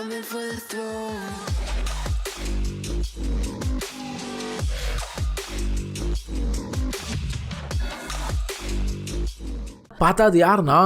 coming for the throne. பார்த்தா அது யாருன்னா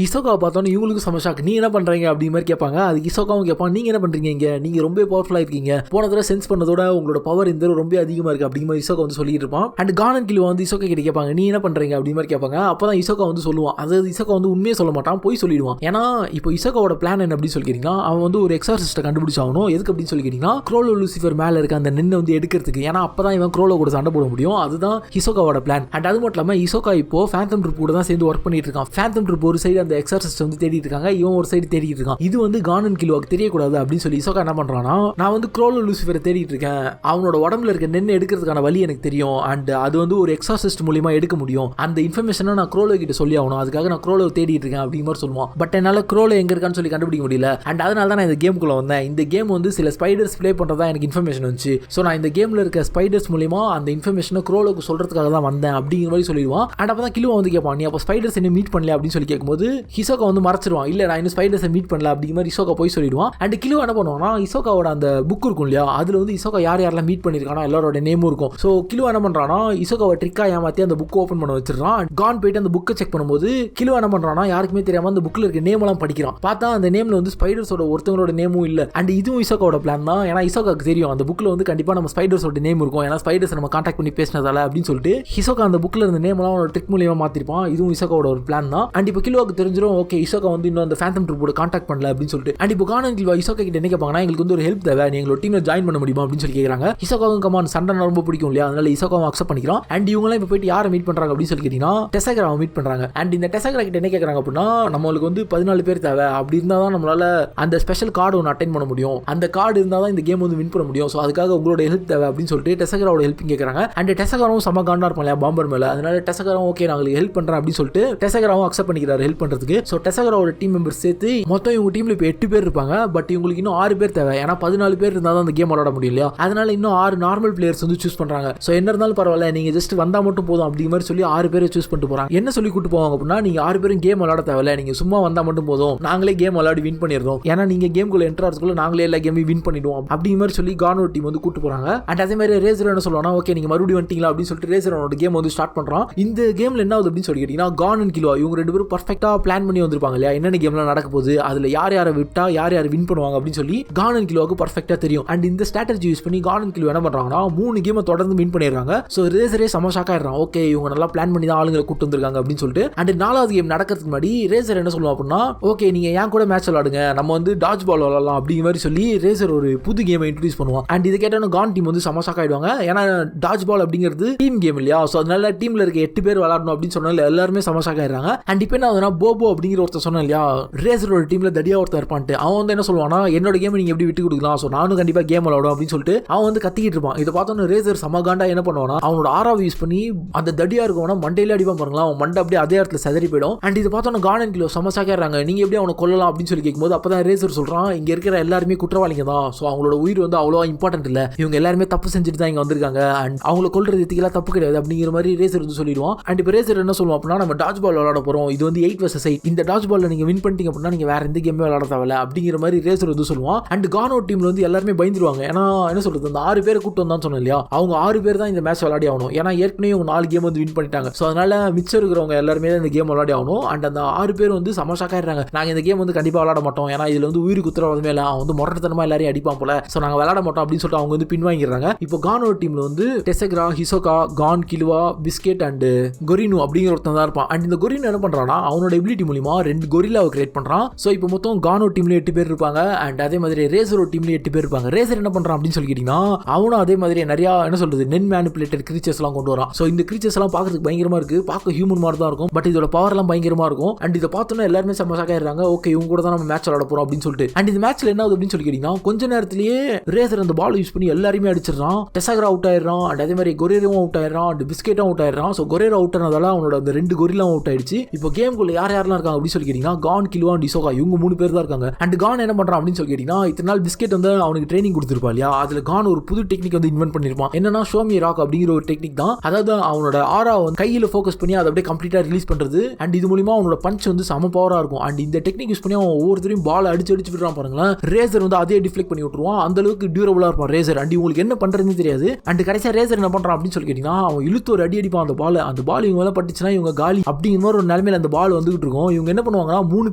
இசோகாவை பார்த்தோன்னே இவங்களுக்கு சமஷாக்கு நீ என்ன பண்ணுறீங்க அப்படி மாதிரி கேட்பாங்க. அதுக்கு இசோகாவும் கேட்பான், நீங்கள் என்ன பண்ணுறீங்க இங்கே, நீங்கள் ரொம்ப பவர்ஃபுல்லாக இருக்கீங்க, போன தடவை சென்ஸ் பண்ணதோட உங்களோட பவர் இந்த ரொம்ப அதிகமாக இருக்குது அப்படிங்கிற மாதிரி இசோகா வந்து சொல்லிட்டு இருப்பான். அண்ட் கான் அண்ட் கில்லுவா வந்து இசோகா கிட்ட கேட்பாங்க, நீ என்ன பண்ணுறீங்க அப்படி மாதிரி கேட்பாங்க. அப்போ தான் இசோகா வந்து சொல்லுவான், அதாவது இசோகா வந்து உண்மையே சொல்ல மாட்டான், போய் சொல்லிடுவான். ஏன்னா இப்போ இசோகாவோட பிளான் என்ன அப்படின்னு சொல்லிக்கிறீங்கன்னா, அவன் வந்து ஒரு எக்ஸார்சிஸ்ட்டை கண்டுபிடிச்சாகணும். எதுக்கு அப்படின்னு சொல்லிக்கிறீங்கன்னா, க்ரோலோ லூசிஃபர் மேலே இருக்க அந்த நின்று வந்து எடுக்கிறதுக்கு. ஏன்னா அப்போ தான் இவன் க்ரோலோ கூட சண்டை போட முடியும். அதுதான் இசோகாவோட பிளான். அண்ட் அது மட்டும் இல்லாமல் இசோகா இப்போ ஃபேந்தம் ட்ரூப் கூட தான் சேர்ந்து ஒர்க் பண்ணிட்டு இருக்கான். ஃபேந்தம் ட்ரூப் ஒரு சைடு அந்த எக்ஸார்சிஸ்ட் வந்து தேடிட்டு இருக்காங்க, இவன் ஒரு சைடு தேடிட்டு இருக்கான். இது வந்து கான் அண்ட் கில்லுவாக்கு தெரியக்கூடாது அப்படின்னு சொல்லி இசோகா என்ன பண்றானா, நான் வந்து க்ரோலோ லூசிஃபரை தேடிட்டு இருக்கேன், அவனோட உடம்புல இருக்க நென்னு எடுக்கிறதுக்கான வழி எனக்கு தெரியும், அண்ட் அது வந்து ஒரு எக்ஸார்சிஸ்ட் மூலியமா எடுக்க முடியும், அந்த இன்ஃபர்மேஷனை நான் க்ரோலோ கிட்ட சொல்லி ஆகணும், அதுக்காக நான் க்ரோலோ தேடிட்டு இருக்கேன் அப்படிங்கிற மாதிரி சொல்லுவான். பட் என்னால் க்ரோலோ எங்க இருக்கான்னு சொல்லி கண்டுபிடிக்க முடியல. அண்ட் அதனால தான் நான் இந்த கேமுக்குள்ள வந்தேன். இந்த கேம் வந்து சில ஸ்பைடர்ஸ் ப்ளே பண்றதா எனக்கு இன்ஃபர்மேஷன் வந்துச்சு. ஸோ நான் இந்த கேம்ல இருக்க ஸ்பைடர்ஸ் மூலியமா அந்த இன்ஃபர்மேஷனை க்ரோலோக்கு சொல்றதுக்காக தான் வந்தேன் அப்படிங்கிற மாதிரி சொல்லிடுவான். அண்ட் அப்போ தான் கில்லுவா வந்து கேட்பான், நீ அப்போ ஸ்பைடர்ஸ் என்ன மீட் பண்ணல அப்படின்னு சொல்லி கேட்கும்போது ஹிசோகா வந்து மறைச்சிருவான், இல்ல நான் இன்னும் ஸ்பைடர்ஸை மீட் பண்ணல அப்படிங்கிற மாதிரி இசோகா போய் சொல்லிடுவான். அண்ட் கில்லுவா என்ன பண்ணுவான்னா, இசோகாவோட அந்த புக் இருக்கும் இல்லையா, அதுல வந்து இசோகா யார் யாரெல்லாம் மீட் பண்ணிருக்கானோ எல்லாரோட நேமும் இருக்கும். ஸோ கில்லுவா என்ன பண்றானா, இசோகாவை ட்ரிக்கா ஏமாத்தி அந்த புக் ஓப்பன் பண்ண வச்சிருக்கான். கான் போயிட்டு அந்த புக்கை செக் பண்ணும்போது கில்லுவா என்ன பண்றானா, யாருக்குமே தெரியாம அந்த புக்ல இருக்க நேம் எல்லாம் படிக்கிறான். பார்த்தா அந்த நேம்ல வந்து ஸ்பைடர்ஸோட ஒருத்தவங்களோட நேமும் இல்ல. அண்ட் இதுவும் இசோகாவோட பிளான் தான். ஏன்னா இசோகாக்கு தெரியும் அந்த புக்ல வந்து கண்டிப்பா நம்ம ஸ்பைடர்ஸோட நேம் இருக்கும், ஏன்னா ஸ்பைடர்ஸ் நம்ம கான்டாக்ட் பண்ணி பேசினதால அப்படின்னு சொல்லிட்டு இசோகா அந்த புக்ல இருந்த நேம் எல்லாம் ஒரு ட்ரிக் மூலியமா மாத்திருப்பான். இதுவும் இசோகாவோட ஒரு பிளான் தான். அண்ட் இப்போ கில்லுவாக்கு தெரிஞ்சிடும், ஓகே இசோகா வந்து இன்னும் அந்த ஃபேந்தம் ட்ரூப்போட கான்டாக்ட் பண்ணல அப்படின்னு சொல்லிட்டு. அண்ட் இப்போ கான் அண்ட் கில்லுவா இசோகா கிட்ட என்ன கேட்பாங்கன்னா, எங்களுக்கு வந்து ஒரு ஹெல்ப் தேவை, நீ எங்களோட டீம்ல ஜாயின் பண்ண முடியுமா அப்படின்னு சொல்லி கேட்கறாங்க. இசோகாவும் கமான் சண்டை ரொம்ப பிடிக்கும் இல்லையா, அதனால இசோகாவும் அக்செப்ட் பண்ணிக்கிறான். அண்ட் இவங்கலாம் இப்போ போயிட்டு யாரை மீட் பண்றாங்க அப்படின்னு சொல்லி கேட்டீங்கன்னா, டெசகராவை மீட் பண்றாங்க. அண்ட் இந்த டெசகரா கிட்ட என்ன கேட்கறாங்க அப்படின்னா, நம்மளுக்கு வந்து 14 பேர் தேவை, அப்படி இருந்தால் தான் நம்மளால அந்த ஸ்பெஷல் கார்டு ஒன்று அட்டைன் பண்ண முடியும், அந்த கார்டு இருந்தால் தான் இந்த கேம் வந்து வின் பண்ண முடியும், ஸோ அதுக்காக உங்களோட ஹெல்ப் தேவை அப்படின்னு சொல்லிட்டு டெசகராவோட ஹெல்ப் கேட்கறாங்க. அண்ட் டெசகராவும் சம காண்டா இருப்பாங்க இல்லையா பாம்பர் மேல, அதனால டெசகராவும் ஓகே நான் உங்களுக்கு ஹெல்ப் பண்றேன் அப்படின்னு சொல்லிட்டு டெசகராவும் அக்செப்ட் பண்ணிக்கிறாரு ஹெல்ப் பண்றதுக்கு. ஸோ டெசகராவோட டீம் மெம்பர்ஸ் சேர்த்து மொத்தம் இவங்க டீம்ல இப்போ 8 பேர் இருப்பாங்க. பட் இவங்களுக்கு இன்னும் 6 பேர் தேவை, ஏன்னா 14 பேர் இருந்தால் தான் அந்த கேம் விளையாட முடியும் இல்லையா, அதனால இன்னும் 6 நார்மல் பிளேயர்ஸ் வந்து சூஸ் பண்றாங்க. ஸோ என்ன இருந்தாலும் பரவாயில்ல, நீங்க ஜஸ்ட் வந்தா மட்டும் போதும் அப்படிங்கிற மாதிரி சொல்லி 6 பேரை சூஸ் பண்ணிட்டு போறாங்க. என்ன சொல்லி கூட்டு போவாங்க அப்படின்னா, நீங்க 6 பேரும் கேம் விளையாட தேவையில்ல, நீங்க சும்மா வந்தா மட்டும் போதும், நாங்களே கேம் விளையாடி வின் பண்ணிடுறோம், ஏன்னா நீங்க கேம்குள்ள என்டர் ஆகிறதுக்குள்ள நாங்களே எல்லா கேமையும் வின் பண்ணிடுவோம் அப்படிங்கிற மாதிரி சொல்லி கானோ டீம் வந்து கூட்டு போறாங்க. அண்ட் அதே மாதிரி ரேசர் என்ன சொல்லுவானா, ஓகே நீங்க மறுபடியும் வந்துட்டீங்களா அப்படின்னு சொல்லிட்டு ரேசரோட கேம் வந்து ஸ்டார்ட் பண்றான். இந்த கேம்ல என்ன ஆகுது அப்படின்னு சொல்லி கேட்டீங்கன்னா, கான் அண்ட் கில்லுவா இவங்க 2 பேரும் பர்ஃபெக்ட்டா பிளான் பண்ணி வந்திருப்பாங்க இல்லையா, என்னென்ன கேம்லாம் நடக்க போகுது, அதுல யார் யாரை விட்டா யார் யார் வின் பண்ணுவாங்க அப்படின்னு சொல்லி கான் அண்ட் கில்லுவாக்கு பர்ஃபெக்ட்டா தெரியும். அண்ட் இந்த ஸ்ட்ராட்டஜி யூஸ் பண்ணி கான் அண்ட் கில்லுவா என்ன பண்றாங்கன்னா, 3 கேமை தொடர்ந்து வின் பண்ணிடுறாங்க. ஸோ ரேசரே சமஷாக்கா ஆயிடுறான், ஓகே இவங்க நல்லா பிளான் பண்ணி தான் ஆளுங்களை கூட்டு வந்திருக்காங்க அப்படின்னு சொல்லிட்டு. அண்ட் 4வது கேம் நடக்கிறதுக்கு முன்னாடி ரேசர் என்ன சொல்லுவான் அப்படின்னா, ஓகே நீங்க ஏன் கூட மேட்ச் விளையாடுங்க, நம்ம வந்து டாஜ் பால் விளையாடலாம் அப்படிங்கிற மாதிரி சொல்லி ரேசர் ஒரு புது கேமை இன்ட்ரோடியூஸ் பண்ணுவான். அண்ட் இதை கேட்டாலும் கான் டீம் வந்து சமஷாக்கா ஆயிடுவாங்க, ஏன்னா டாஜ் பால் அப்படிங்கிறது டீம் கேம் இல்லையா, ஸோ அதனால டீம்ல இருக்க 8 பேர் விளையாடணும் அப்படின்னு சொன்னால எல்லாருமே சமஷாக்கா ஆயிடுறாங்க. அண்ட் இப்போ என்ன ஆகுதுன்னா, போபோ அப்படிங்கிற ஒருத்தர் சொன்னா இல்லையா, ரேசரோட டீம்ல தடியா ஒருத்தர் இருப்பான்ட்டு, அவன் வந்து என்ன சொல்லுவானா, என்னோட கேம் நீங்க எப்படி விட்டு கொடுக்கலாம், ஸோ நானும் கண்டிப்பா கேம் விளையாடும் அப்படின்னு சொல்லிட்டு அவன் வந்து கத்திக்கிட்டு இருப்பான். இதை பார்த்தோன்னு ரேசர் சமகாண்டா என்ன பண்ணுவானா, அவனோட ஆராவை யூஸ் பண்ணி அந்த தடியா இருக்கவனா மண்டையில அடிப்பான் பாருங்களா, அவன் மண்டை அப்படியே அதே இடத்துல செதறி போயிடும். அண்ட் இதை பார்த்தோன்னா கான் அண்ட் கில்லுவா சமசாக்கிறாங்க, நீங்க எப்படி அவனை கொல்லலாம் அப்படின்னு சொல்லி கேட்கும்போது அப்பதான் ரேசர் சொல்றான், இங்க இருக்கிற எல்லாருமே குற்றவாளிங்க தான், ஸோ அவங்களோட உயிர் வந்து அவ்வளோ இம்பார்ட்டன்ட் இல்லை, இவங்க எல்லாருமே தப்பு செஞ்சுட்டு தான் இங்க வந்திருக்காங்க, அண்ட் அவங்களை கொல்றது எத்திக்கெல்லாம் தப்பு கிடையாது அப்படிங்கிற மாதிரி ரேசர் வந்து சொல்லிடுவான். அண்ட் இப்போ ரேசர் என்ன சொல்லுவான் அப்படின்னா, நம்ம டாஜ் பால் விளையாட போறோம், இது வந்து 8 vs 8, இந்த டாஜ் பால்ல நீங்க வின் பண்ணிட்டீங்க அப்படின்னா நீங்க வேற எந்த கேமே விளையாட தேவையில்ல அப்படிங்கிற மாதிரி ரேசர் வந்து சொல்லுவான். அண்ட் கானோ டீம்ல வந்து எல்லாருமே பயந்துருவாங்க, ஏன்னா என்ன சொல்றது, அந்த 6 பேரை கூட்டு வந்தான்னு சொன்னேன் இல்லையா, அவங்க 6 பேர் தான் இந்த மேட்ச் விளையாடி ஆகணும், ஏன்னா ஏற்கனவே 4 கேம் வந்து வின் பண்ணிட்டாங்க, ஸோ அதனால மிச்சம் இருக்கிறவங்க எல்லாருமே இந்த கேம் விளையாடி ஆகணும். அண்ட் அந்த 6 பேர் வந்து சமஷாக்காயிடுறாங்க, நாங்க இந்த கேம் வந்து கண்டிப்பா விளையாட மாட்டோம், ஏன்னா இதுல வந்து உயிருக்கு உத்தரவாதமே இல்லை, அவன் வந்து மொரட்டத்தனமா எல்லாரையும் அடிப்பான் போல, ஸோ நாங்க விளையாட மாட்டோம் அப்படின்னு சொல்லிட்டு அவங்க வந்து பின்வாங்கிடுறாங்க. இப்போ கானோ டீம்ல வந்து டெசகரா, ஹிசோகா, கான், கில்லுவா, பிஸ்கெட் அண்ட் கொரினு அப்படிங்கிற ஒருத்தன் தான் இருப்பான். அண்ட் இந்த கொரினு என்ன பண்றான்னா, அவனோட எபிலிட்டி மூலமா 2 கொரில்லாவை கிரியேட் பண்றான். ஸோ இப்போ மொத்தம் கானோ டீம்ல 8 பேர் இருப்பாங்க, அண்ட் அதே மாதிரி ரேசரோ டீம்ல 8 பேர் இருப்பாங்க. ரேசர் என்ன பண்றான் அப்படின்னு சொல்லி கேட்டீங்கன்னா, அவனும் அதே மாதிரி நிறைய என்ன சொல்றது நென் மேனிபுலேட்டட் கிரீச்சர்ஸ் எல்லாம் கொண்டு வரான். ஸோ இந்த கிரீச்சர்ஸ் எல்லாம் பார்க்கறதுக்கு பயங்கரமா இருக்கு, பார்க்க ஹியூமன் மாதிரி தான் இருக்கும், பட் இதோட பவர் எல்லாம் பயங்கரமா இருக்கும். அண்ட் இதை பார்த்தோன்னா எல்லாருமே சமசாக்காயிடுறாங்க, ஓகே இவங்க கூட தான் நம்ம மேட்ச் விளையாட போறோம் அப்படின்னு சொல்லிட்டு. அண்ட் இந்த மேட்ச்ல என்ன ஆகுது அப்படின்னு சொல்லி கேட்டீங்கன்னா, கொஞ்ச நேரத்திலேயே ரேசர் அந்த பால் யூஸ் பண்ணி எல்லாருமே அடிச்சிடறான், டெசகரா அவுட் ஆயிடுறான், அண்ட் அதே மாதிரி கொரேரும் அவுட் ஆயிடுறான், அண்ட் பிஸ்கெட்டும் அவுட் ஆயிடுறான். ஸோ கொரேரோ அவுட் ஆனதால அவனோட அந்த 2 கொரில்லா கில்லுவாவும் அவுட் ஆயிடுச்சு. இப்போ கேமுக்குள்ள யாரெல்லாம் இருக்காங்க அப்படின்னு சொல்லி கேட்டீங்கன்னா கான், கில்லுவா அண்ட் இசோகா இவங்க 3 பேர் தான் இருக்காங்க. அண்ட் கான் என்ன பண்றான் அப்படின்னு சொல்லி கேட்டீங்கன்னா இத்தனை நாள் பிஸ்கெட் வந்து அவனுக்கு ட்ரைனிங் கொடுத்துருப்பா இல்லையா, அதுல கான் ஒரு புது டெக்னிக் வந்து இன்வென்ட் பண்ணிருப்பான். என்னன்னா ஷோமி ராக் அப்படிங்கிற ஒரு டெக்னிக் தான். அதாவது அவனோட ஆரா வந்து கையில ஃபோக்கஸ் பண்ணி அதை அப்படியே கம்ப்ளீட்டா ரிலீஸ் பண்றது. அண்ட் இது மூலமா அவனோட பஞ்ச் வந்து சம பவரா இருக்கும். அண்ட் இந்த டெக்னிக் யூஸ் பண்ணி அவன் ஒவ்வொருத்தரையும் பால் அடிச்சு விடுறான் பாருங்களேன். ரேசர் வந்து அதே டிஃப்ளெக்ட் பண்ணி விட்டுருவான். அந்த அளவுக்கு டியூரபிளா இருப்பான் ரேசர். அண்ட் உங்களுக்கு என்ன பண்றதுன்னு தெரியாது. அண்ட் கடைசியா ரேசர் என்ன பண்றான் அப்படின்னு சொல்லி கேட்டீங்கன்னா அவன் இழுத்து ஒரு அடிப்பான் அந்த பால் இவங்க மேல பட்டுச்சுன்னா இவங்க காலி அப்படிங்கிற மாதிரி ஒரு நிலைமையில அந்த பால் வந்துகிட்டு இருக்கும். இவங்க என்ன பண்ணுவாங்கன்னா 3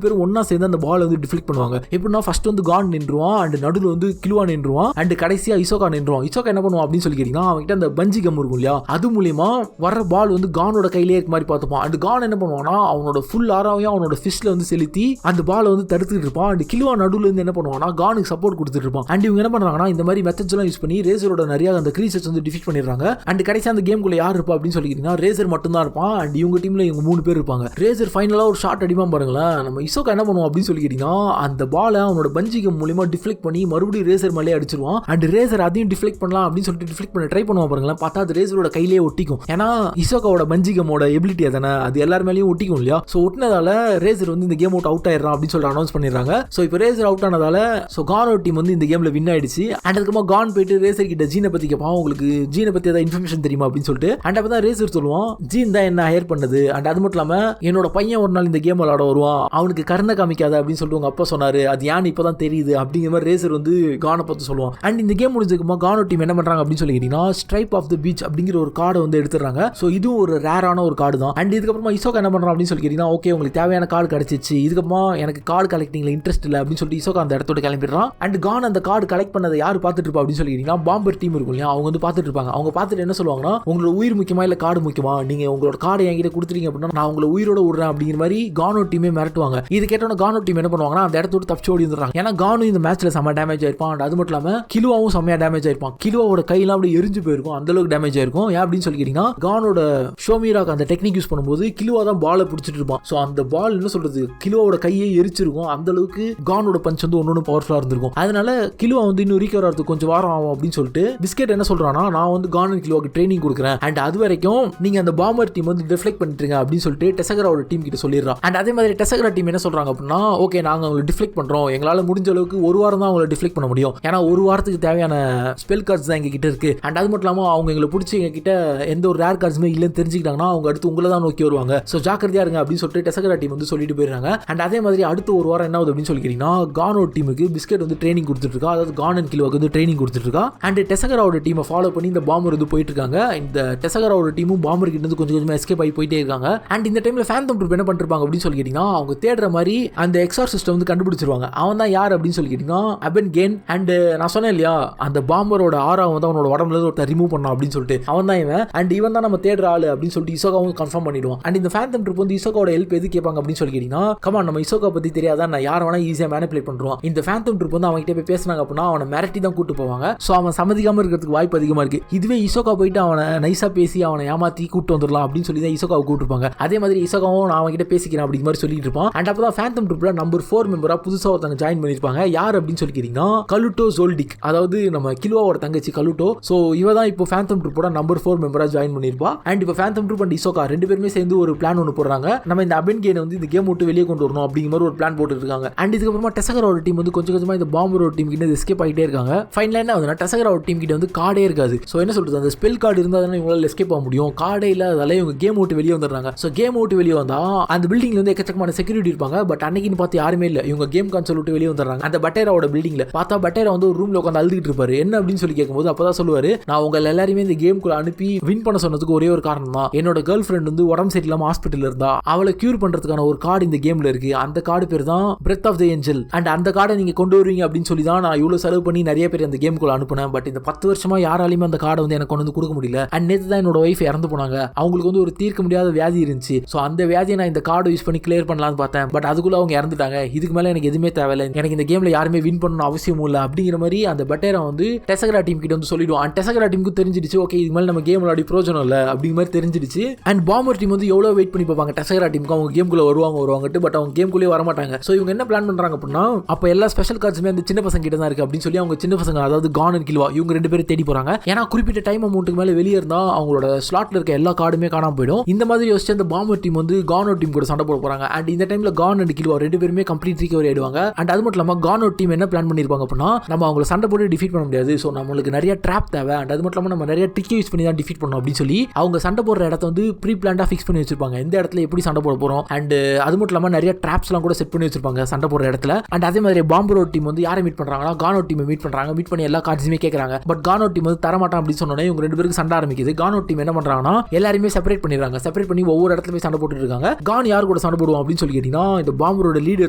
பேரும் ஒன்னா சேர்ந்து அந்த பால் வந்து டிஃப்ளெக்ட் பண்ணுவாங்க. எப்படின்னா ஃபர்ஸ்ட் வந்து கான் நின்றுவான், அண்ட் நடுவில் வந்து கில்லுவா நின்றுவான், அண்ட் கடைசியா இசோகா நின்றுவான். இசோகா என்ன பண்ணுவான் அப்படின்னு சொல்லி கேட்டீங்கன்னா அவன்கிட்ட அந்த பஞ்சி கம் இருக்கும் இல்லையா, அது மூலியமா வர பால் வந்து கானோட கையிலே இருக்க மாதிரி பார்த்துப்பான். அண்ட் கான் என்ன பண்ணுவான்னா அவனோட ஃபுல் ஆராவையும் அவனோட ஃபிஸ்ட்ல வந்து செலுத்தி அந்த பால் வந்து தடுத்துட்டு இருப்பான். அண்ட் கில்லுவா நடுவில் இருந்து என்ன பண்ணுவான்னா கானுக்கு சப்போர்ட் கொடுத்துட்டு இருப்பான். அண்ட் இவங்க என்ன பண்றாங்கன்னா இந்த மாதிரி மெத்தட்ஸ் எல்லாம் யூஸ் பண்ணி ரேசரோட நிறைய அந்த கிரீச்சர்ஸ் வந்து டிஃபீட் பண்ணிடுறாங்க. அண்ட் கடைசியா அந்த கேமுக்குள்ள யார் இருப்பா அப்படின்னு சொல்லி கேட்டீங்கன்னா ரேசர் மட்டும் தான் இருப்பான். அண்ட் இவங்க டீம்ல இவங்க 3 பேர் இருப்பாங்க. ரேசர் ஃபைனலா ஒரு ஷாட் அடிப்பான் பாருங்களேன். நம்ம இசோகா என்ன பண்ணுவோம் அப்படின்னு சொல்லி கேட்டீங்கன்னா அந்த பாலை அவனோட பஞ்சிகம் மூலமா டிஃப்ளெக்ட் பண்ணி மறுபடியும் ரேசர் மேலே அடிச்சிருவான். அண்ட் ரேசர் அதையும் டிஃப்ளெக்ட் பண்ணலாம் அப்படின்னு சொல்லிட்டு டிஃப்ளெக்ட் பண்ண ட்ரை பண்ணுவான் பாருங்களேன். பார்த்தா அது ரேசரோட கையிலேயே ஒட்டிக்கும். ஏன்னா இசோகாவோட பஞ்சிகமோட எபிலிட்டி அதானே, அது எல்லார் மேலேயும் ஒட்டிக்கும் இல்லையா. ஸோ ஒட்டினதால ரேசர் வந்து இந்த கேம் அவுட் ஆயிடுறான் அப்படின்னு சொல்லிட்டு அனௌன்ஸ் பண்ணிடுறாங்க. ஸோ இப்போ ரேசர் அவுட் ஆனதால ஸோ கானோ டீம் வந்து இந்த கேம்ல வின் ஆயிடுச்சு. அண்ட் அதுக்கப்புறமா கான் போயிட்டு ரேசர் கிட்ட ஜீனை பத்தி கேட்பான். உங்களுக்கு ஜீனை பத்தி ஏதாவது இன்ஃபர்மேஷன் தெரியுமா அப்படின்னு சொல்லிட்டு. அண்ட் அப்பதான் ரேசர் சொல்லுவான் ஜீன் தான் என்ன ஹையர் பண்ணது. அண்ட் அது மட்டும் இல்லாம என்னோட பையன் ஒரு நாள் இந்த கேம் விளையாட வருவான், அவனுக்கு கருணை காமிக்காத அப்படின்னு சொல்லிட்டு உங்க அப்பா சொன்னாரு, அது ஏன்னு இப்பதான் தெரியுது அப்படிங்கிற மாதிரி ரேசர் வந்து கானை பார்த்து சொல்லுவான். அண்ட் இந்த கேம் முடிஞ்சதுக்குமா கானோ டீம் என்ன பண்றாங்க அப்படின்னு சொல்லி கேட்டீங்கன்னா ஸ்ட்ரைப் ஆஃப் தி பீச் அப்படிங்கிற ஒரு கார்டை வந்து எடுத்துறாங்க. ஸோ இதுவும் ஒரு ரேரான ஒரு கார்டு தான். அண்ட் இதுக்கப்புறமா இசோகா என்ன பண்றான் அப்படின்னு சொல்லி கேட்டீங்கன்னா ஓகே உங்களுக்கு தேவையான கார்டு கிடைச்சிச்சு, இதுக்கப்புறமா எனக்கு கார்டு கலெக்டிங்ல இன்ட்ரெஸ்ட் இல்லை அப்படின்னு சொல்லிட்டு இசோகா அந்த இடத்தோட கிளம்பிடுறான். அண்ட் கான் அந்த கார்டு கலெக்ட் பண்ணதை யார் பார்த்துட்டு இருப்பா அப்படின்னு சொல்லி கேட்டீங்கன்னா பாம்பர் டீம் இருக்கும் இல்லையா, அவங்க வந்து பார்த்துட்டு இருப்பாங்க. அவங்க பார்த்துட்டு என்ன சொல்லுவாங்கன்னா உங்களோட உயிர் முக்கியமா இல்ல கார்டு முக்கியமா, நீங்க உங்களோட கார்டை என்கிட்ட கொடுத்துட்டீங்க அப்படின்னா நான் உங்களை உயிரோட விடுறேன் அப்படிங்கிற மாதிரி கானோ டீமே மிரட்டுவாங்க. இது கேட்டோன்னா கானோ டீம் என்ன பண்ணுவாங்கன்னா அந்த இடத்தோட தப்பிச்சு ஓடி வந்துடுறாங்க. ஏன்னா கானோ இந்த மேட்ச்ல செம்ம டேமேஜ் ஆயிருப்பான். அது மட்டும் இல்லாம கிலுவாவும் செம்மையா டேமேஜ் ஆயிருப்பான். கிலுவாவோட கையெல்லாம் அப்படியே எரிஞ்சு போயிருக்கும், அந்த அளவுக்கு டேமேஜ் ஆயிருக்கும். ஏன் அப்படின்னு சொல்லி கேட்டீங்கன்னா கானோட ஷோமிராக் அந்த டெக்னிக் யூஸ் பண்ணும்போது கிலுவா தான் பாலை பிடிச்சிட்டு இருப்பான். ஸோ அந்த பால் என்ன சொல்றது கிலுவாவோட கையை எரிச்சிருக்கும், அந்த அளவுக்கு கானோட பஞ்ச் வந்து ஒன்னொன்னு பவர்ஃபுல்லா இருந்திருக்கும். அதனால கிலுவா வந்து இன்னும் ரீகவர் ஆகிறதுக்கு கொஞ்சம் வாரம் ஆகும் அப்படின்னு சொல்லிட்டு பிஸ்கெட் என்ன சொல்றான்னா நான் வந்து கான் அண்ட் கிலுவாக்கு ட்ரைனிங் கொடுக்குறேன். அண்ட் அது வரைக்கும் நீங்க அந்த பாம்பர் டீம் வந்து டிஃப்ளெக்ட் பண்ணிட்டுருங்க அப்படின்னு சொல்லிட்டு டெசகராவோட டீம் கிட்ட சொல்லிடுறான். அண்ட் அதே மாதிரி டெசகரா டீம் என்ன சொல்றாங்க அப்படின்னா ஓகே நாங்க அவங்களை டிஃப்ளெக்ட் பண்றோம், எங்களால முடிஞ்ச அளவுக்கு ஒரு வாரம் தான் அவங்களை டிஃப்ளெக்ட் பண்ண முடியும், ஏன்னா ஒரு வாரத்துக்கு தேவையான ஸ்பெல் கார்ட்ஸ் தான் எங்க கிட்ட இருக்கு. அண்ட் அது மட்டும் இல்லாம அவங்க எங்களை பிடிச்சி எங்க கிட்ட எந்த ஒரு ரேர் கார்ட்ஸுமே இல்லைன்னு தெரிஞ்சுக்கிட்டாங்கன்னா அவங்க அடுத்து உங்களை தான் நோக்கி வருவாங்க. ஸோ ஜாக்கிரதையா இருங்க அப்படின்னு சொல்லிட்டு டெசகரா டீம் வந்து சொல்லிட்டு போயிருக்காங்க. அண்ட் அதே மாதிரி அடுத்து ஒரு வாரம் என்ன ஆகுது அப்படின்னு சொல்லி கேட்டீங்கன்னா கானோ டீமுக்கு பிஸ்கெட் வந்து ட்ரைனிங் கொடுத்துட்டு இருக்கா, அதாவது கான் அண்ட் கிலுவாக்கு வந்து ட்ரைனிங் கொடுத்துட்டு இருக்கா. அண்ட் டெசகராவோட டீமை ஃபாலோ பண்ணி இந்த பாம்பர் வந்து போயிட்டு இருக்காங்க. இந்த டெசகராவோட டீமும் பாம்பர் கிட்ட இருந்து கொஞ்சம் கொஞ்சமா எஸ்கேப் ஆகி போயிட்டே இருக்காங்க. அண்ட் இந்த டைம்ல ஃபேந்தம் ட்ரூப் என்ன பண்ணிருப்பாங்க அப்படின்னு சொல்லி கேட்டீங்கன்னா அவங்க தேடுற மாதிரி அந்த எக்ஸார்சிஸ்ட்டை வந்து கண்டுபிடிச்சிருவாங்க. அவன் தான் யார் அப்படின்னு சொல்லி கேட்டீங்கன்னா அபென் கேன். அண்ட் நான் சொன்னேன் இல்லையா அந்த பாம்பரோட ஆரா வந்து அவனோட உடம்புல இருந்து ஒருத்தர் ரிமூவ் பண்ணான் அப்படின்னு சொல்லிட்டு அவன் தான் இவன். அண்ட் இவன் தான் நம்ம தேடுற ஆளு அப்படின்னு சொல்லிட்டு இசோகாவும் கன்ஃபார்ம் பண்ணிடுவான். அண்ட் இந்த ஃபேந்தம் ட்ரூப் வந்து இசோகாவோட ஹெல்ப் எது கேட்பாங்க அப்படின்னு சொல்லி கேட்டீங்கன்னா கமான் நம்ம இசோகா பத்தி தெரியாதா, நான் யாரை வேணா ஈஸியா மேனிபுலேட் பண்றான். இந்த ஃபேந்தம் ட்ரூப் வந்து அவங்க கிட்ட போய் பேசினாங்க அப்படின்னா அவனை மிரட்டி தான் கூட்டு போவாங்க. ஸோ அவன் சம்மதிக்காம இருக்கிறதுக்கு வாய்ப்பு அதிகமா இருக்கு. இதுவே இசோகா போயிட்டு அவனை நைஸா பேசி அவனை ஏமாத்தி கூட்டு வந்துடலாம் அப்படின்னு சொல்லி தான் இசோகாவை கூட்டிருப்பாங்க. அதே மாதிரி இசோகாவும் நான் அவன் கிட்ட பேசிக்கிறேன் அப்படிங்கிற மாதிரி சொல்லிட்டு இருப்பான். அண்ட் அப்பதான் ஃபேந்தம் ட்ரூப்ல நம்பர் 4 மெம்பரா புதுசா ஒருத்தங்க ஜாயின் பண்ணிருப்பாங்க. யார் அப்படின்னு சொல்லி கேட்டீங்கன்னா கலுட்டோ ஜோல்டிக், அதாவது நம்ம கிலுவாவோட தங்கச்சி கலுட்டோ. ஸோ இவ தான் இப்போ ஃபேந்தம் ட்ரூப்போட நம்பர் 4 மெம்பரா ஜாயின் பண்ணிருப்பா. அண்ட் இப்போ ஃபேந்தம் ட்ரூப் அண்ட் இசோகா 2 பேருமே சேர்ந்து ஒரு பிளான் ஒன்று போடுறாங்க. நம்ம இந்த அபென் கேனை வந்து இந்த கேம் விட்டு வெளியே கொண்டு வரணும் அப்படிங்கிற மாதிரி ஒரு பிளான் போட்டு இருக்காங்க. அண்ட் இதுக்கப்புறமா டெசகராவோட டீம் வந்து கொஞ்சம் கொஞ்சமா இந்த பாம்பரோட டீம் கிட்ட எஸ்கேப் ஆகிட்டே இருக்காங்க. ஃபைனலா என்ன ஆகுதுன்னா டெசகராவோட டீம் கிட்ட வந்து கார்டே இருக்காது. ஸோ என்ன சொல்றது அந்த ஸ்பெல் கார்டு இருந்தால் தானே இவங்களால எஸ்கேப் ஆக முடியும். கார்டே இல்லாதால இவங்க கேம் விட்டு வெளியே வந்துடுறாங்க. ஸோ கேம் விட்டு வெளியே வந்தா அந்த பில்டிங்ல வந்து எக்கச்சக்கமான செக்யூரிட்டி இருப்பாங்க. பட் அன்னைக்குன்னு பார்த்து யாருமே இல்லை. இவங்க கேம் கான்சோல் விட்டு வெளியே வந்துடுறாங்க. அந்த பட்டேராவோட பில்டிங்ல பார்த்தா பட்டேரா வந்து ஒரு ரூம்ல உட்காந்து அழுதுகிட்டு இருப்பாரு. என்ன அப்படின்னு சொல்லி கேட்கும்போது அப்பதான் சொல்லுவாரு நான் உங்க எல்லாருமே இந்த கேம்குள்ள அனுப்பி வின் பண்ண சொன்னதுக்கு ஒரே ஒரு காரணம் தான், என்னோட கேர்ள் ஃப்ரெண்ட் வந்து உடம்பு சரியில்லாம ஹாஸ்பிட்டல் இருந்தா அவளை கியூர் பண்றதுக்கான ஒரு கார்டு இந்த கேம்ல இருக்கு. அந்த கார்டு பேர் தான் breath of the angel. And அந்த கார்டை நீங்க கொண்டு வருவீங்க அப்படின்னு சொல்லி தான் நான் இவ்வளவு செலவு பண்ணி நிறைய பேர் அந்த கேம்குள்ள அனுப்புனேன். பட் இந்த 10 வருஷமா யாராலையுமே அந்த கார்டை வந்து எனக்கு கொண்டு வந்து கொடுக்க முடியல. அண்ட் நேற்று தான் என்னோட ஒய்ஃப் இறந்து போனாங்க. அவங்களுக்கு வந்து ஒரு தீர்க்க முடியாத வியாதி இருந்துச்சு. ஸோ அந்த வியாதியை நான் இந்த கார்டை யூஸ் பண்ணி கிளியர் பண்ணலாம்னு பார்த்தேன். பட் அதுக்குள்ள அவங்க இறந்துட்டாங்க. இதுக்கு மேல எனக்கு எதுவுமே தேவையில்லை, எனக்கு இந்த கேம்ல யாருமே வின் பண்ணணும் அவசியமும் இல்லை அப்படிங்கிற மாதிரி அந்த பட்டேரா வந்து டெசகரா டீம் கிட்ட வந்து சொல்லிடுவான். அண்ட் டெசகரா டீமுக்கு தெரிஞ்சிடுச்சு ஓகே இது மேல நம்ம கேம் விளையாடி பிரோஜனம் இல்லை அப்படிங்கிற மாதிரி தெரிஞ்சிடுச்சு. அண்ட் பாம்பர் டீம் வந்து எவ்வளவு வெயிட் பண்ணி பார்ப்பாங்க டெசகரா டீமுக்கு அவங்க கேம்குள்ள வருவாங்கட்டு. பட் அவங்க கேம்குள்ளே வர மாட்டாங்க. ஸோ இவங்க என்ன பிளான் பண்றாங்க அப்படின்னா அப்போ எல்லா ஸ்பெஷல் கார்ட்ஸுமே அந்த சின்ன பசங்க கிட்ட தான் இருக்கு அப்படின்னு சொல்லி அவங்க சின்ன பசங்க அதாவது கான் அண்ட் கிலுவா இவங்க 2 பேரும் தேடி போறாங்க. ஏன்னா குறிப்பிட்ட டைம் அமௌண்ட்டுக்கு மேல வெளியே இருந்தா அவங்களோட ஸ்லாட்ல இருக்க எல்லா கார்டுமே காணாம போயிடும். இந்த மாதிரி யோசிச்சு அந்த பாம்பர் டீம் வந்து கானோ டீம் கூட சண்டை போட போறாங்க. அண்ட் இந்த டைம்ல கான் அண்ட் கில்வா 2 பேருமே கம்ப்ளீட் ரிகவரி ஆயிடுவாங்க. அண்ட் அது மட்டும் இல்லாம கானோ டீம் என்ன பிளான் பண்ணிருப்பாங்க அப்படின்னா, நம்ம அவங்கள சண்டை போட்டு டிஃபீட் பண்ண முடியாது, ஸோ நம்மளுக்கு நிறைய ட்ராப் தேவை, அண்ட் அது மட்டும் இல்லாம நம்ம நிறைய ட்ரிக் யூஸ் பண்ணி தான் டிஃபீட் பண்ணணும் அப்படின்னு சொல்லி அவங்க சண்டை போடுற இடத்த வந்து ப்ரீ பிளான்டா ஃபிக்ஸ் பண்ணி வச்சிருப்பாங்க. எந்த இடத்துல எப்படி சண்டை போட போறோம், அண்ட் அது மட்டும் இல்லாம நிறைய ட்ராப்ஸ்லாம் கூட செட் பண்ணி வச்சிருப்பாங்க சண்டை போடுற இடத்துல. அண்ட் அதே மாதிரி பாம்பரோ டீம் வந்து யாரை மீட் பண்றாங்கன்னா கானோ டீம் மீட் பண்றாங்க. மீட் பண்ணி எல்லா கார்ட்ஸுமே கேட்கறாங்க. பட் கானோ டீம் வந்து தரமாட்டான் அப்படின்னு சொன்னோன்னே இவங்க 2 பேருக்கு சண்டை ஆரம்பிக்குது. கானோ டீம் என்ன பண்றாங்கன்னா எல்லாருமே செப்பரேட் பண்ணிடுறாங்க. செப்பரேட் பண்ணி ஒவ்வொரு இடத்துல போய் சண்டை போட்டுட்டு இருக்காங்க. கான் யார் கூட சண்டை போடுவான் அப்படின்னு சொல்லி கேட்டீங்கன்னா, இந்த பாம்பரோட லீடர்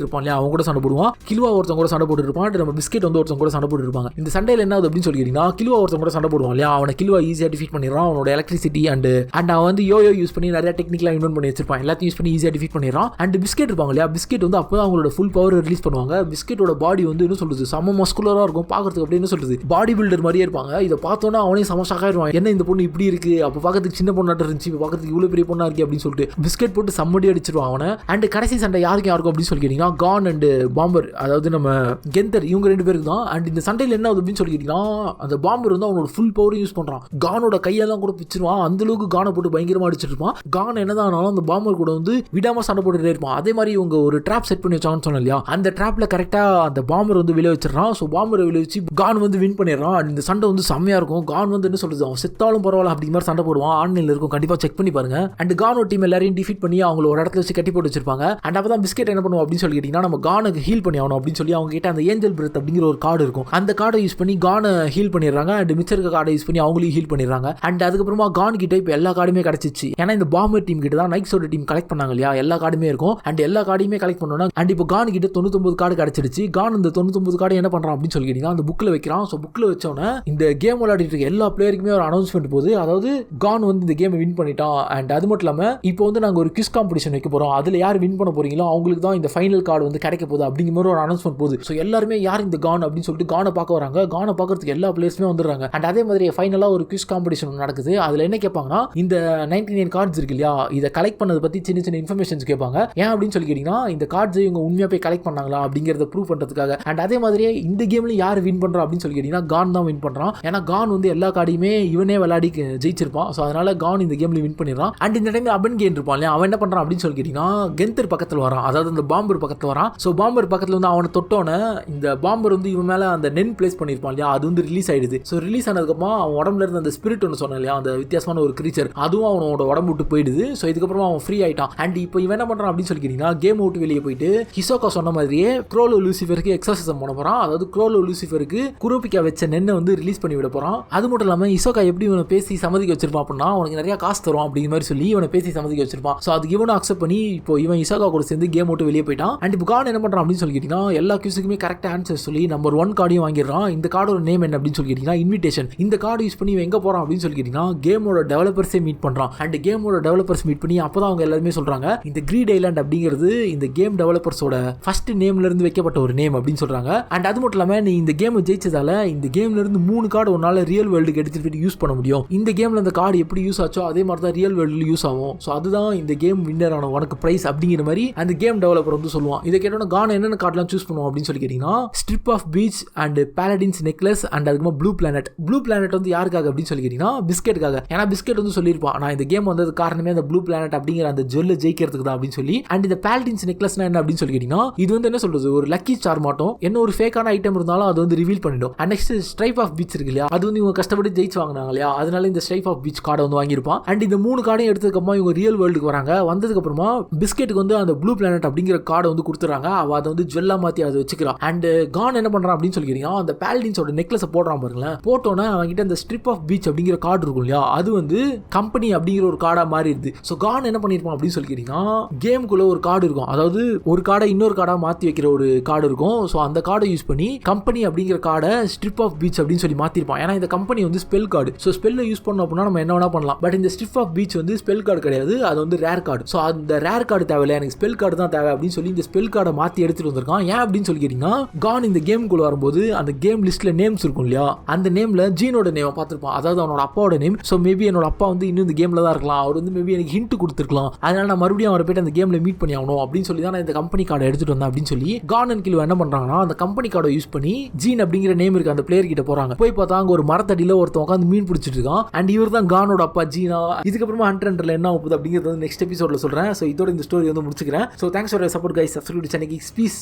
இருப்பான் இல்லையா, அவங்க கூட சண்டை போடுவான். கில்வா ஒருத்தவங்க கூட சண்டை போட்டு இருப்பான். நம்ம பிஸ்கெட் வந்து ஒருத்தவங்க கூட சண்டை போட்டு இருப்பாங்க. இந்த சண்டையில் என்ன ஆகுது அப்படின்னு சொல்லி கேட்டீங்கன்னா, கில்வா ஒருத்தவங்க கூட சண்டை போடுவான் இல்லையா, அவனை கில்வா ஈஸியா டிஃபீட் பண்ணிடுறான். அவனோட எலக்ட்ரிசிட்டி அண்ட் அவன் வந்து யோயோ யூஸ் பண்ணி நிறைய டெக்னிக்லாம் இன்வென்ட் பண்ணி வச்சிருப்பான். எல்லாத்தையும் யூஸ் பண்ணி ஈஸியா டிஃபீட் பண்ணிடுறான். அண்ட் பிஸ்கெட் இருப்பாங்க இல்லையா, பிஸ்கெட் வந்து அப்போ அவங்களோட ஃபுல் பவர் ரிலீஸ் பண்ணுவாங்க. பிஸ்கெட்டோட பாடி வந்து என்ன சொல்றது, செம மஸ்குலரா இருக்கும் பார்க்கறதுக்கு. அப்படின்னு சொல்றது பாடி பில்டர் மாதிரியே இருப்பாங்க. இதை பார்த்தோன்னா அவனே சமஷாக்காயிருவான். என்ன இந்த பொண்ணு இப்படி இருக்கு, அப்போ பார்க்கறதுக்கு சின்ன பொண்ணாட்ட இருந்துச்சு, இப்போ பார்க்கறதுக்கு இவ்வளோ பெரிய பொண்ணா இருக்கு அப்படின்னு சொல்லிட்டு பிஸ்கெட் போட்டு சம்மடி அடிச்சிருவான் அவனை. அண்ட் கடைசி சண்டை யாருக்கும் அப்படின்னு சொல்லி கேட்டீங்கன்னா, கான் அண்ட் பாம்பர், அதாவது நம்ம கெந்தர், இவங்க 2 பேருக்கு தான். அண்ட் இந்த சண்டையில் என்ன ஆகுது அப்படின்னு சொல்லி கேட்டீங்கன்னா, அந்த பாம்பர் வந்து அவனோட ஃபுல் பவரையும் யூஸ் பண்றான். கானோட கையெல்லாம் கூட பிச்சிருவான். அந்த அளவுக்கு கானை போட்டு பயங்கரமா அடிச்சிட்டு இருப்பான். கான் என்னதான் ஆனாலும் அந்த பாம்பர் கூட வந்து விடாம சண்டை போட்டுட்டே இருப்பான். அதே மாதிரி இவங்க ஒரு ட்ராப் செட் பண்ணி வச்சாங்கன்னு சொன்னோம் இல்லையா, அந்த ட்ராப்ல கரெக்டா அந்த பாம்பர் வந்து விளைய வச்சிடறான். ஸோ பாம்பரை விளைய வச்சு கான் வந்து வின் பண்ணிடுறான். அண்ட் இந்த சண்டை வந்து செம்மையா இருக்கும். கான் வந்து என்ன சொல்றது, அவன் செத்தாலும் பரவாயில்ல அப்படி மாதிரி சண்டை போடுவான். ஆன்லைன்ல இருக்கும், கண்டிப்பா செக் பண்ணி பாருங்க. அண்ட் கானோ டீம் எல்லாரையும் டிஃபீட் பண்ணி அவங்கள ஒரு இடத்துல வச்சு கட்டி போட்டு வச்சிருப்பாங்க. அண்ட் அப்பதான் பிஸ்கெட் என்ன பண்ணுவோம் அப்படின்னு சொல்லி கேட்டீங்கன்னா, நம்ம கானுக்கு ஹீல் பண்ணி ஆகணும் அப்படின்னு சொல்லி அவங்க கிட்ட அந்த ஏஞ்சல் பிரெத் அப்படிங்கிற ஒரு கார்டு இருக்கும். அந்த கார்டை யூஸ் பண்ணி கானை ஹீல் பண்ணிடுறாங்க. அண்ட் மிச்சர் கார்டை யூஸ் பண்ணி அவங்களையும் ஹீல் பண்ணிடுறாங்க. அண்ட் அதுக்கப்புறமா கான் கிட்ட இப்போ எல்லா கார்டுமே கிடைச்சிச்சு. ஏன்னா இந்த பாம்பர் டீம் கிட்ட தான் நைக்ஸோட டீம் கலெக்ட் பண்ணாங்க இல்லையா, எல்லா கார்டுமே இருக்கும். அண்ட் எல்லா கார்டையுமே கலெக்ட் பண்ணோம்னா, அண்ட் இப்போ கான் கிட்ட 99 கார்டு கிடைச்சிருச்சு. கான் இந்த 99 கார்டு என்ன பண்றான் அப்படின்னு சொல்லி கேட்டீங்கன்னா, அந்த புக்ல வைக்கிறான். ஸோ புக்ல வச்சோன்னே இந்த கேம் விளையாடிட்டு இருக்க எல்லா பிளேயருக்குமே ஒரு அனௌன்ஸ்மெண்ட் போகுது. அதாவது கான் வந்து இந்த கேமை வின் பண்ணிட்டான். அண்ட் அது மட்டும் இல்லாம இப்போ வந்து நாங்கள் ஒரு குவிஸ் காம்படிஷன் வைக்க போறோம், அதுல யார் வின் பண்ண போறீங்களோ அவங்களுக்கு தான் இந்த ஃபைனல் கார்டு வந்து கிடைக்க போகுது அப்படிங்கிற மாதிரி ஒரு அனௌன்ஸ்மெண்ட் போகுது. ஸோ எல்லாருமே யார் இந்த கான் அப்படின்னு சொல்லிட்டு கானை பார்க்க வராங்க. கானை பார்க்கறதுக்கு எல்லா பிளேயர்ஸுமே வந்துடுறாங்க. அண்ட் அதே மாதிரி ஃபைனலாக ஒரு குவிஸ் காம்படிஷன் நடக்குது. அதில் என்ன கேட்பாங்கன்னா, இந்த 99 கார்ட்ஸ் இருக்கு இல்லையா, இதை கலெக்ட் பண்ணதை பற்றி சின்ன சின்ன இன்ஃபர்மேஷன்ஸ் கேட்பாங்க. ஏன் அப்படின்னு சொல்லி கேட்டிங்கன்னா, இந்த கார்ட்ஸ் இவங்க உண்மையாக போய் கலெக்ட் பண்ணாங்களா அப்படிங்கிறத ப்ரூவ் பண்ணுறதுக்காக. அண்ட் அதே மாதிரியே இந்த கேம்ல யார் வின் பண்ணுறா அப்படின்னு சொல்லி கேட்டிங்கன்னா, கான் தான் வின் பண்ணுறான். ஏன்னா கான் வந்து எல்லா கார்டையுமே இவனே விளையாடி ஜெயிச்சிருப்பான். ஸோ அதனால கான் இந்த கேம்ல வின் பண்ணிடுறான். அண்ட் இந்த டைம் அபன் கேன் இருப்பான் இல்லையா, அவன் என்ன பண்ணுறான் அப்படின்னு சொல்லி கேட்டிங்கன்னா, கெந்தர் பக்கத்தில் வரான். அதாவது அந்த பாம்பர் பக்கத்தில் வரான். ஸோ பாம்பர் பக்கத்தில் வந்து அவனை தொட்டோன்னே இந்த பாம்பர் வந்து இவன் மேலே அந்த நென் பிளேஸ் பண்ணியிருப்பான் இல்லையா, அது வந்து ரிலீஸ் ஆயிடுது. ஸோ ரிலீஸ் ஆனதுக்கப்புறம் அவன் உடம்புல இருந்து அந்த ஸ்பிரிட் ஒன்று சொன்னான் இல்லையா, அந்த வித்தியாசமான ஒரு கிரீச்சர், அதுவும் அவனோட உடம்பு விட்டு போயிடுது. ஸோ இதுக்கப்புறமா அவன் ஃப்ரீ ஆயிட்டான். அண்ட் இப்போ இவன் என்ன பண்ணுறான் அப்படின்னு சொல்லி கேட்டிங்கன்னா, கேம் விட்டு வெளியே போயிட்டு ஹிசோகா சொன்ன மாதிரியே க்ரோலோ லூசிஃபருக்கு எக்ஸாசிசம் பண்ண போகிறான். அதாவது க்ரோலோ லூசிஃபருக்கு குரோபிக்கா வச்ச நென்னை வந்து ரிலீஸ் பண்ணி விட போகிறான். அது மட்டும் இல்லாமல் ஹிசோகா எப்படி இவனை பேசி சம்மதிக்க வச்சிருப்பான் அப்படின்னா, அவனுக்கு நிறைய காசு தரும் அப்படிங்கிற மாதிரி சொல்லி இவனை பேசி சம்மதிக்க வச்சிருப்பான். ஸோ அதுக்கு இவனும் அக்செப்ட் பண்ணி இப்போ இவன் ஹிசோகா கூட சேர்ந்து கேம் விட்டு வெளியே போயிட்டான். அண்ட் இப்போ கான் என்ன பண்ணுறான் அப்படின்னு சொல்லி கேட்டிங்கன்னா, எல்லா கியூஸுக்குமே கரெக்டாக ஆன்சர் சொல்லி நம்பர் 1 கார்டையும் வாங்கிடுறான். இந்த கார்டோட நேம் என்ன அப்படின்னு சொல்லி கேட்டிங்கன்னா, இன்விடேஷன். இந்த கார்டு யூஸ் பண்ணி எங்கே போகிறான் அப்படின்னு சொல்லி கேட்டிங்கன்னா, கேமோட டெவலப்பர்ஸே மீட் பண்ணுறான். அண்ட் கேமோட டெவலப்பர்ஸ் மீட் பண்ணி அப்போ தான் அவங்க எல்லாருமே சொல்கிறாங்க, இந்த கிரீட் ஐலாண்ட் அப்படிங்கிறது இந்த கேம் டெவலப்பர்ஸோட ஃபர்ஸ்ட் நேம்ல இருந்து வைக்கப்பட்ட ஒரு நேம் அப்படின்னு சொல்கிறாங்க. அண்ட் அது மட்டும் இல்லாமல் நீ இந்த கேமை ஜெயிச்சதால இந்த கேம்ல இருந்து 3 கார்டு உன்னால ரியல் வேர்ல்டுக்கு எடுத்துட்டு போய் யூஸ் பண்ண முடியும். இந்த கேம்ல இந்த கார்டு எப்படி யூஸ் ஆச்சோ அதே மாதிரி தான் ரியல் வேர்ல்டுல யூஸ் ஆகும். ஸோ அதுதான் இந்த கேம் வின்னர் ஆன உனக்கு பிரைஸ் அப்படிங்கிற மாதிரி அந்த கேம் டெவலப்பர் வந்து சொல்லுவான். இதை கேட்டோன்னா கான் என்னென்ன கார்டெலாம் சூஸ் பண்ணுவோம் அப்படின்னு சொல்லி கேட்டிங்கன்னா, strip of beach and paladins necklace and அதுக்கு ப்ளூ பிளானட். ப்ளூ பிளானட் வந்து யாருக்காக அப்படின்னு சொல்லி கேட்டிங்கன்னா, பிஸ்கெட்டுக்காக. ஏன்னா பிஸ்கெட் வந்து சொல்லியிருப்பான், நான் இந்த கேம் வந்தது காரணமே அந்த ப்ளூ பிளானட் அப்படிங்கிற அந்த ஜுவல்ல ஜெயிக்கிறதுக்கு தான் அப்படின்னு சொல்லி. அண்ட் இந்த பாலடின்ஸ் நெக்லஸ்னா என்ன அப்படின்னு சொல்லி கேட்டிங்கன்னா, இது வந்து என்ன சொல்றது, ஒரு லக்கி ஸ்டார் மாட்டோம், என்ன ஒரு ஃபேக்கான ஐட்டம் இருந்தாலும் அது வந்து ரிவீல் பண்ணிடும். And next stripe of beach இருக்கு இல்லையா, அது வந்து இவங்க கஷ்டப்பட்டு ஜெயிச்சு வாங்கினாங்க இல்லையா, அதனால இந்த ஸ்ட்ரைப் ஆஃப் பீச் கார்டை வந்து வாங்கியிருப்பான். அண்ட் இந்த 3 கார்டையும் எடுத்ததுக்கப்புறமா இவங்க ரியல் வேர்ல்டுக்கு வராங்க. வந்ததுக்கு அப்புறமா பிஸ்கெட்டுக்கு வந்து அந்த ப்ளூ பிளானட் அப்படிங்கிற கார்டை வந்து கொடுத்துறாங்க. அவ அதை வந்து ஜுவல்லா மாத்தி அதை வச்சுக்கிறான். அண்ட் கான் என்ன பண்றான் அப்படின்னு சொல்லி கேட்டீங்கன்னா, அந்த பாலடின்ஸோட நெக்லஸ் போடுறான் பாருங்களேன். போட்டோன்னா அவங்ககிட்ட அந்த ஸ்ட்ரிப் ஆஃப் பீச் அப்படிங்கிற கார்டு இருக்கும் இல்லையா, அது வந்து கம்பெனி அப்படிங்கிற ஒரு கார்டா மாறிடுது. ஸோ கான் என்ன பண்ணிருப்பான் அப்படின்னு சொல்லி கேட்டீங்கன்னா, கேமுக்குள்ள ஒரு கார்டு இருக்கும், அதாவது ஒரு கார்டை இன்னொரு கார்டா மாத்தி வைக்கிற ஒரு கார்டு இருக்கும். ஸோ அந்த கார்டை யூஸ் பண்ணி கம்பெனி அப்படிங்கிற கார்டை ஸ்ட்ரிப் ஆஃப் பீச் அப்படின்னு சொல்லி மாத்திருப்பான். ஏன்னா இந்த கம்பெனி வந்து ஸ்பெல் கார்டு. ஸோ ஸ்பெல்ல யூஸ் பண்ணோம் அப்படின்னா நம்ம என்ன வேணா பண்ணலாம். பட் இந்த ஸ்ட்ரிப் ஆஃப் பீச் வந்து ஸ்பெல் கார்டு கிடையாது, அது வந்து ரேர் கார்டு. ஸோ அந்த ரேர் கார்டு தேவையில்லை, எனக்கு ஸ்பெல் கார்டு தான் தேவை அப்படின்னு சொல்லி இந்த ஸ்பெல் கார்டை மாத்தி எடுத்துட்டு வந்திருக்கான். ஏன் அப்படின்னு சொல்லி கேட்டீங்கன்னா, கான் இந்த கேமுக்குள்ள வரும்போது அந்த கேம் லிஸ்ட்ல நேம்ஸ் இருக்கும் இல்லையா, அந்த நேம்ல ஜீனோட நேம் பார்த்திருப்பான், அதாவது அவனோட அப்பாவோட நேம். ஸோ மேபி என்னோட அப்பா வந்து இன்னும் இந்த கேம்ல தான் இருக்கலாம், அவர் வந்து மேபி எனக்கு ஹிண்ட் கொடுத்துருக்கலாம், அதனால நான் மறுபடியும் அவரை போயிட்டு அந்த கேம்ல மீட் பண்ணி ஆகணும் அப்படின்னு சொல்லி தான் நான் இந்த கம்பெனி கார்டை எடுத்துட்டு வந்தேன் அப்படின்னு சொல்லி கான் அண்ட் கில்வா என்ன பண்றாங்கன்னா, அந்த கம்பெனி கார்டை யூஸ் பண்ணி ஜீன் அப்படிங்கிற நேம் இருக்கு அந்த பிளேயர் கிட்ட போறாங்க. போய் பார்த்தா அங்க ஒரு மரத்தடியில ஒருத்தன் உட்காந்து மீன் பிடிச்சிட்டு இருக்கான். அண்ட் இவர் தான் கானோட அப்பா ஜீனா. இதுக்கப்புறமா ஹண்டர்ல என்ன ஆகுது அப்படின்னு அப்படிங்கிறது வந்து நெக்ஸ்ட் எபிசோடில் சொல்கிறேன். ஸோ இதோட இந்த ஸ்டோரி வந்து முடிச்சுக்கிறேன். So thanks for support guys. Subscribe to Chennai Geeks. Piece.